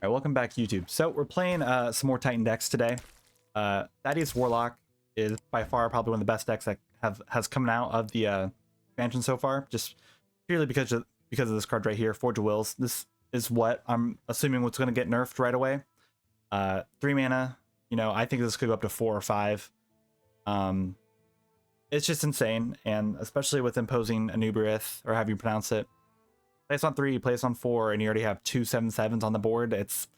All right, welcome back, YouTube. So we're playing some more Titan decks today. Thaddius Warlock is by far probably one of the best decks that has come out of the expansion so far, just purely because of this card right here, Forge of Wills. This is what I'm assuming what's going to get nerfed right away. 3 mana. You know, I think this could go up to 4 or 5. It's just insane, and especially with imposing Anubrith, or however you pronounce it. Place on 3, place on 4, and you already have 2 7/7s on the board. It's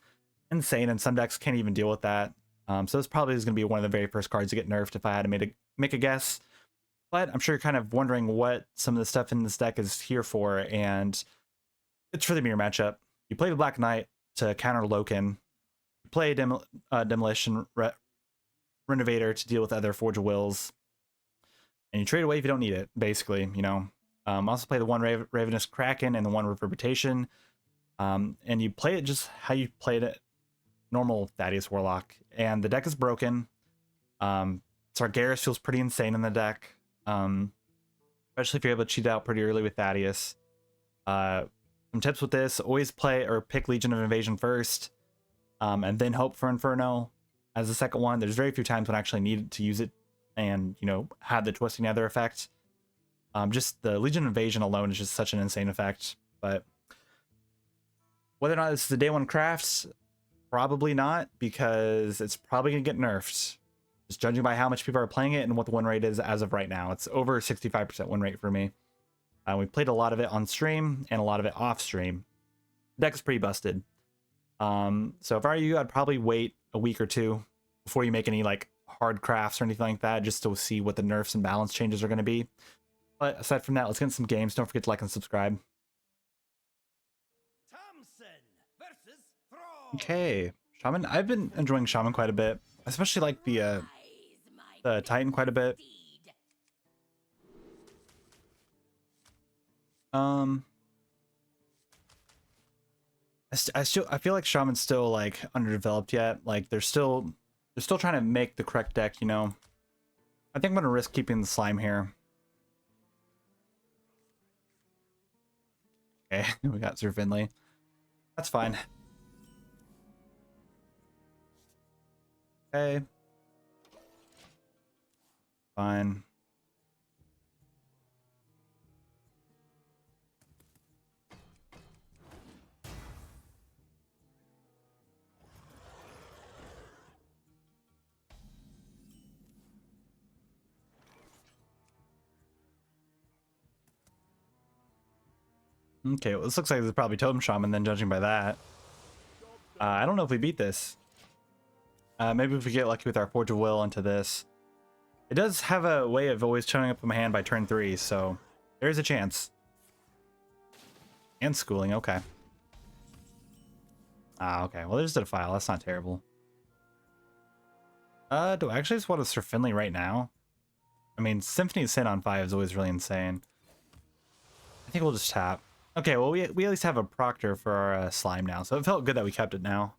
insane, and some decks can't even deal with that. So this probably is going to be one of the very first cards to get nerfed if I had to make a guess. But I'm sure you're kind of wondering what some of the stuff in this deck is here for, and it's for the mirror matchup. You play the Black Knight to counter Loken. You play Demolition Renovator to deal with other Forge of Wills. And you trade away if you don't need it, basically, you know. Also play the one Ravenous Kraken and the one Reverberation. And you play it just how you played it normal Thaddius Warlock. And the deck is broken. Sargeras feels pretty insane in the deck. Especially if you're able to cheat out pretty early with Thaddius. Some tips with this: always play or pick Legion of Invasion first. And then hope for Inferno as the second one. There's very few times when I actually need to use it and, you know, have the Twisting Nether effect. Just the Legion Invasion alone is just such an insane effect. But whether or not this is a day one crafts, probably not, because it's probably going to get nerfed. Just judging by how much people are playing it and what the win rate is as of right now. It's over 65% win rate for me. We played a lot of it on stream and a lot of it off stream. The deck is pretty busted. So if I were you, I'd probably wait a week or two before you make any like hard crafts or anything like that, just to see what the nerfs and balance changes are going to be. But aside from that, let's get into some games. Don't forget to like and subscribe. Okay, Shaman. I've been enjoying Shaman quite a bit. I especially like the Titan quite a bit. I feel like Shaman's still like underdeveloped yet. Like they're still trying to make the correct deck, you know. I think I'm gonna risk keeping the slime here. Okay, we got Sir Finley. That's fine. Okay. Fine. Okay, well, this looks like it's probably Totem Shaman then, judging by that. I don't know if we beat this. Maybe if we get lucky with our Forge of Will into this. It does have a way of always showing up in my hand by turn 3, so there's a chance. And schooling, okay. Okay, well, they just did a file. That's not terrible. Do I actually just want to Sir Finley right now? I mean, Symphony of Sin on 5 is always really insane. I think we'll just tap. Okay, well, we at least have a Proctor for our slime now, so it felt good that we kept it now.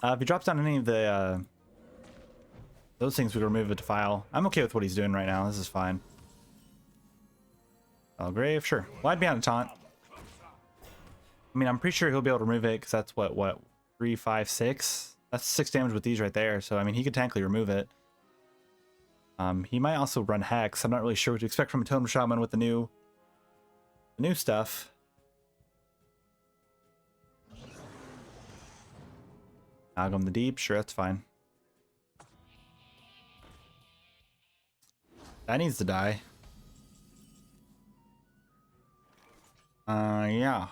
If he drops down any of the those things, we remove it to file. I'm okay with what he's doing right now. This is fine. Grave, sure. Well, I'd be on a taunt. I mean, I'm pretty sure he'll be able to remove it because that's what 3, 5, 6. That's 6 damage with these right there. So I mean, he could technically remove it. He might also run Hex. I'm not really sure what to expect from a Totem Shaman with the new stuff. Amalgam the Deep, sure, that's fine. That needs to die. Yeah.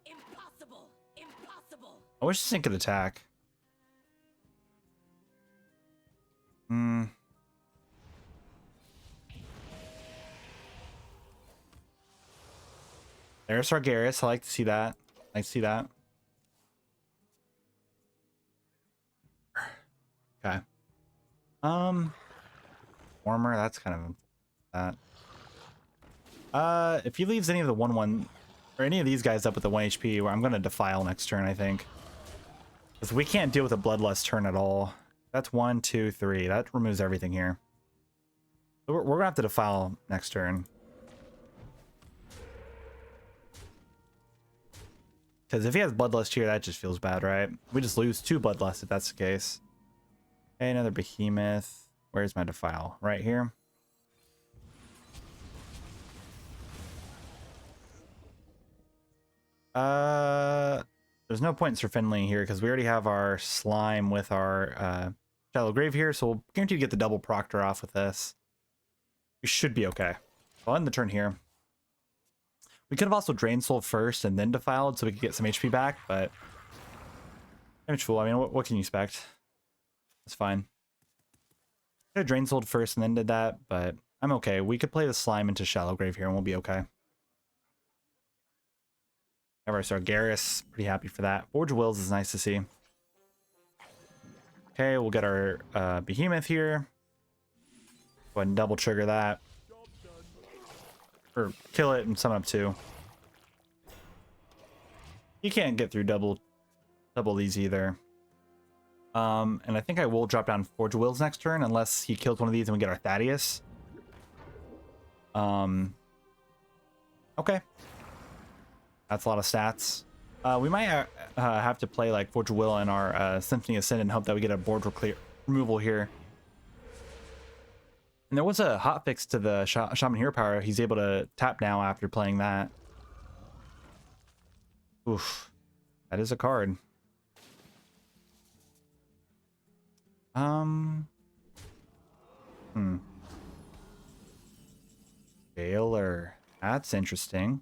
Impossible. Impossible. I wish this thing could attack. There's Sargeras. I like to see that. I like to see that. Okay. Warmer, that's kind of that. If he leaves any of the 1/1 or any of these guys up with the 1 HP, where I'm gonna defile next turn, I think. Because we can't deal with a Bloodlust turn at all. That's 1, 2, 3. That removes everything here. We're gonna have to defile next turn. Because if he has Bloodlust here, that just feels bad, right? We just lose 2 Bloodlust if that's the case. Okay, another Behemoth. Where's my Defile? Right here. There's no point in Sir Finley here because we already have our Slime with our Shallow Grave here, so we'll guarantee to get the double Proctor off with this. We should be okay. I'll end the turn here. We could have also Drain Soul first and then Defiled so we could get some HP back, but Damage Fool, I mean, what can you expect? It's fine. Could have Drain Souled first and then did that, but I'm okay. We could play the Slime into Shallow Grave here and we'll be okay. Have our Sargeras, pretty happy for that. Forge of Wills is nice to see. Okay, we'll get our Behemoth here. Go ahead and double trigger that. Or kill it and summon up 2. You can't get through double these either. And I think I will drop down Forge of Wills next turn unless he kills one of these and we get our Thaddius. Okay. That's a lot of stats. We might have to play like Forge of Will in our Symphony of Sin and hope that we get a board removal here. And there was a hotfix to the Shaman Hero Power. He's able to tap now after playing that. Oof. That is a card. Jailer. That's interesting.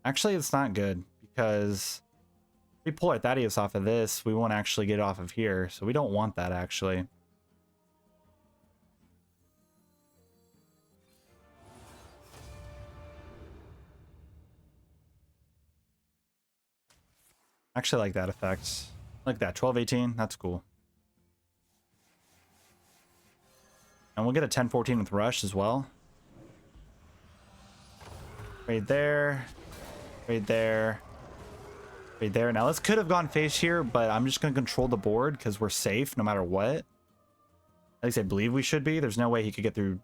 Actually, it's not good because if we pull our Thaddius off of this, we won't actually get off of here. So we don't want that, actually. Actually, I like that effect. I like that. 12-18. That's cool. And we'll get a 10-14 with Rush as well. Right there. Right there. Right there. Now, this could have gone face here, but I'm just going to control the board because we're safe no matter what. At least I believe we should be. There's no way he could get through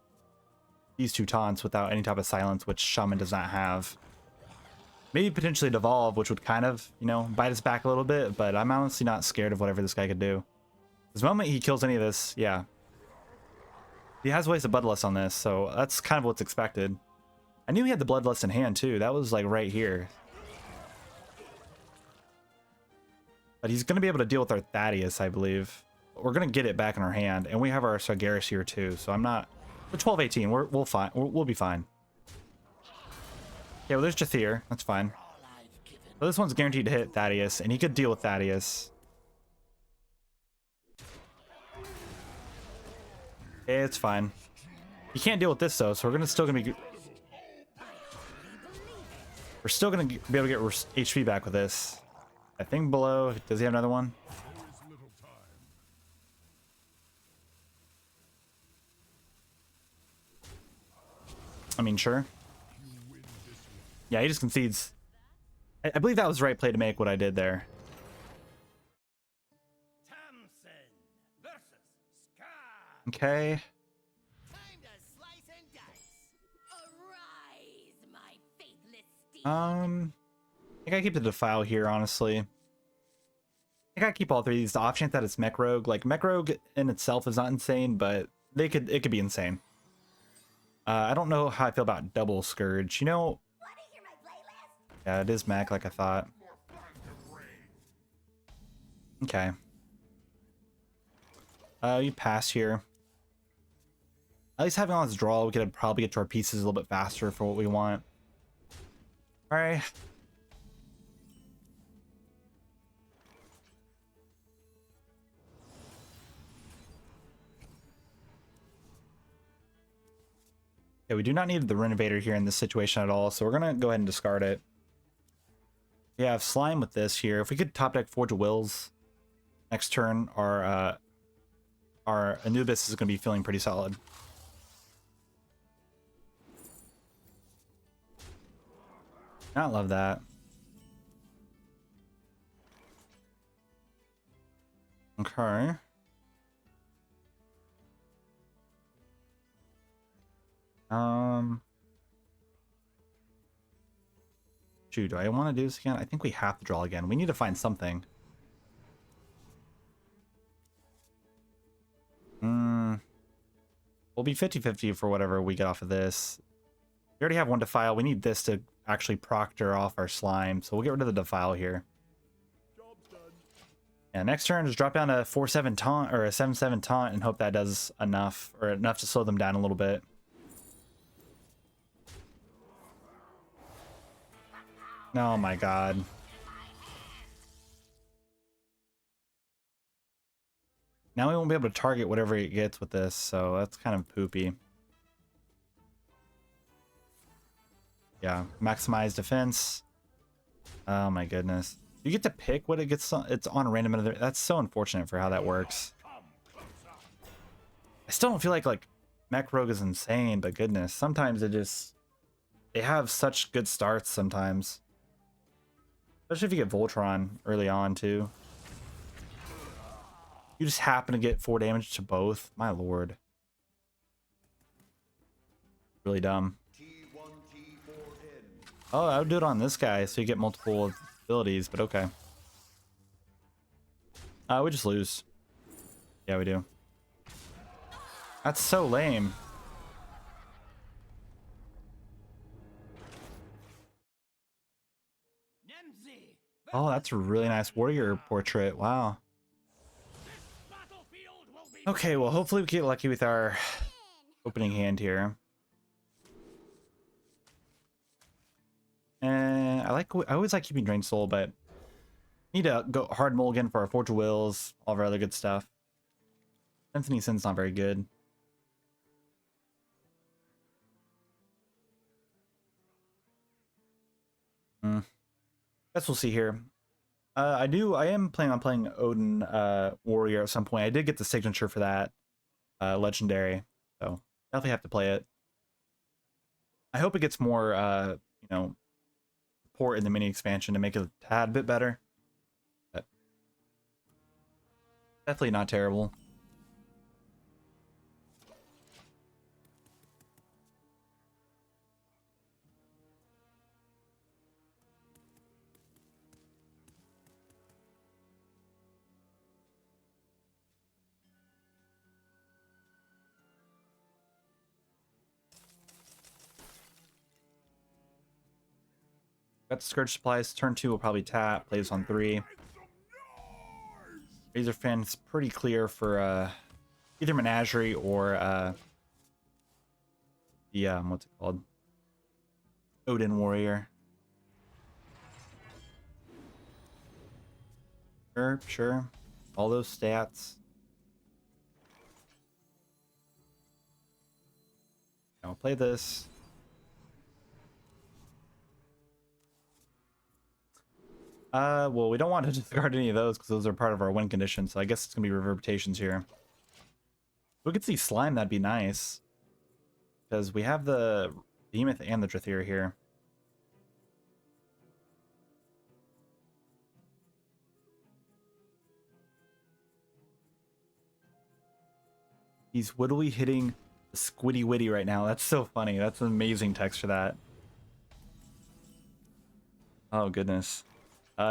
these 2 taunts without any type of silence, which Shaman does not have. Maybe potentially Devolve, which would kind of, you know, bite us back a little bit, but I'm honestly not scared of whatever this guy could do. The moment he kills any of this, yeah. He has ways of Bloodlust on this, so that's kind of what's expected. I knew he had the Bloodlust in hand, too. That was, like, right here. But he's going to be able to deal with our Thaddius, I believe. We're going to get it back in our hand, and we have our Sargeras here, too, so I'm not... We're 12-18. We'll be fine. Yeah, well, there's Jathir. That's fine. So this one's guaranteed to hit Thaddius, and he could deal with Thaddius. Okay, it's fine. He can't deal with this, though, so we're still gonna be... We're still gonna be able to get HP back with this. I think below... Does he have another one? I mean, sure. Yeah, he just concedes. I believe that was the right play to make what I did there. Okay. I think I keep the Defile here, honestly. I think I keep all 3 of these. The off chance that it's Mech Rogue. Like, Mech Rogue in itself is not insane, but it could be insane. I don't know how I feel about Double Scourge. You know... Yeah, it is Mech, like I thought. Okay. You pass here. At least having all this draw, we could probably get to our pieces a little bit faster for what we want. Alright. Yeah, we do not need the Renovator here in this situation at all, so we're gonna go ahead and discard it. We have Slime with this here. If we could top deck Forge of Wills next turn, our Anubis is gonna be feeling pretty solid. Not love that. Okay. Shoot, do I want to do this again? I think we have to draw again. We need to find something. We'll be 50-50 for whatever we get off of this. We already have one Defile. We need this to actually proctor off our slime. So we'll get rid of the Defile here. Yeah, next turn, just drop down a 4-7 taunt or a 7-7 taunt and hope that does enough, or enough to slow them down a little bit. Oh my god. Now we won't be able to target whatever it gets with this, so that's kind of poopy. Yeah, maximize defense. Oh my goodness. You get to pick what it gets on, it's on a random another. That's so unfortunate for how that works. I still don't feel like Mech Rogue is insane, but goodness, sometimes they have such good starts sometimes. Especially if you get Voltron early on too. You just happen to get 4 damage to both. My lord. Really dumb. Oh, I would do it on this guy so you get multiple abilities, but okay. We just lose. Yeah, we do. That's so lame. Oh, that's a really nice warrior portrait. Wow. Okay, well, hopefully we get lucky with our opening hand here. And I always like keeping Drain Soul, but need to go hard mulligan for our Forge of Wills, all of our other good stuff. Symphony Sin's not very good. Guess we'll see here. I am planning on playing Odin Warrior at some point. I did get the signature for that legendary, so definitely have to play it. I hope it gets more you know, support in the mini expansion to make it a tad bit better. But definitely not terrible. Got the Scourge Supplies. Turn 2 will probably tap. Plays on 3. Razor Fan's pretty clear for either Menagerie or the what's it called? Odin Warrior. Sure. All those stats. I'll play this. Well, we don't want to discard any of those because those are part of our win condition, so I guess it's gonna be reverberations here. If we could see slime, that'd be nice. Because we have the Behemoth and the Drathir here. He's wittily hitting the Squiddy Witty right now. That's so funny. That's an amazing text for that. Oh, goodness.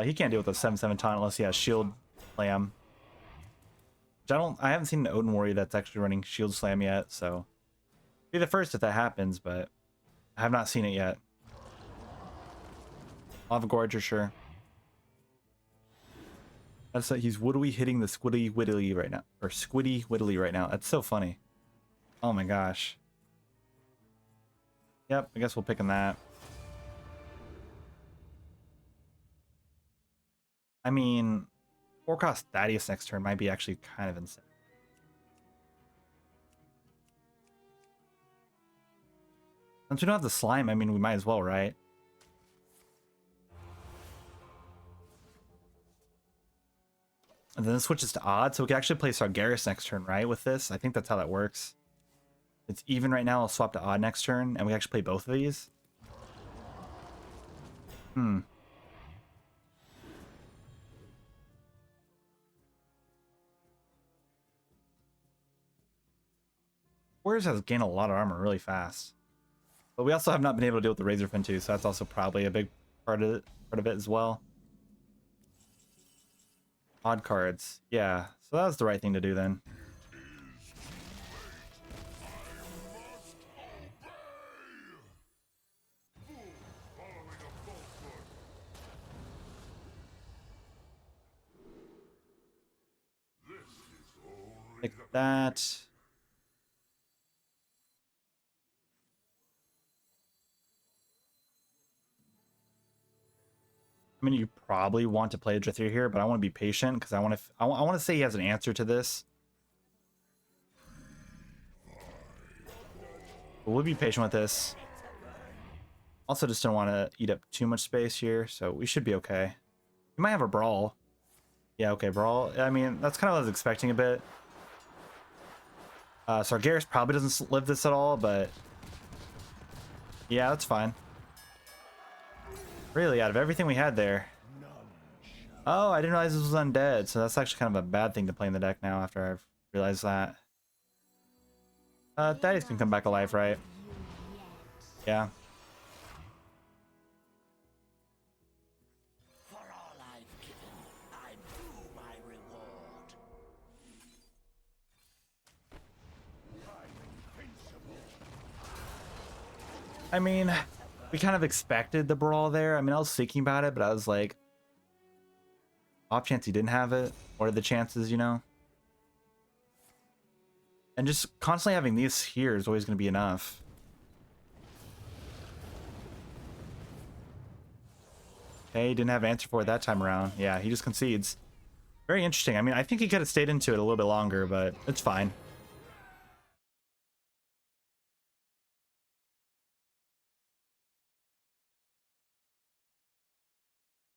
He can't deal with a 7-7 taunt unless he has Shield Slam. Which I haven't seen an Odin Warrior that's actually running Shield Slam yet, so be the first if that happens, but I have not seen it yet. Lava Gorger, sure. That's he's wittily hitting the Squiddy Wittily right now, or Squiddy Wittily right now. That's so funny. Oh my gosh. Yep, I guess we'll pick on that. I mean, 4-cost Thaddius next turn might be actually kind of insane. Since we don't have the slime, I mean, we might as well, right? And then it switches to odd, so we can actually play Sargeras next turn, right? With this, I think that's how that works. It's even right now. I'll swap to odd next turn, and we actually play both of these. Warriors has gained a lot of armor really fast. But we also have not been able to deal with the Razorfin too, so that's also probably a big part of it as well. Odd cards. Yeah, so that was the right thing to do then. Like that. I mean, you probably want to play Drithir here, but I want to be patient because I want to say he has an answer to this. But we'll be patient with this. Also, just don't want to eat up too much space here, so we should be okay. We might have a brawl. Yeah, okay, brawl. I mean, that's kind of what I was expecting a bit. Sargeras probably doesn't live this at all, but yeah, that's fine. Really, out of everything we had there. Oh, I didn't realize this was undead, so that's actually kind of a bad thing to play in the deck now after I've realized that. Thaddius can come back alive, right? Yeah. For all I've given, I'm due my reward. I mean, we kind of expected the brawl there. I mean, I was thinking about it, but I was like, off chance he didn't have it. What are the chances, you know? And just constantly having these here is always going to be enough. Okay, he didn't have an answer for it that time around. Yeah, he just concedes. Very interesting. I mean, I think he could have stayed into it a little bit longer, but it's fine.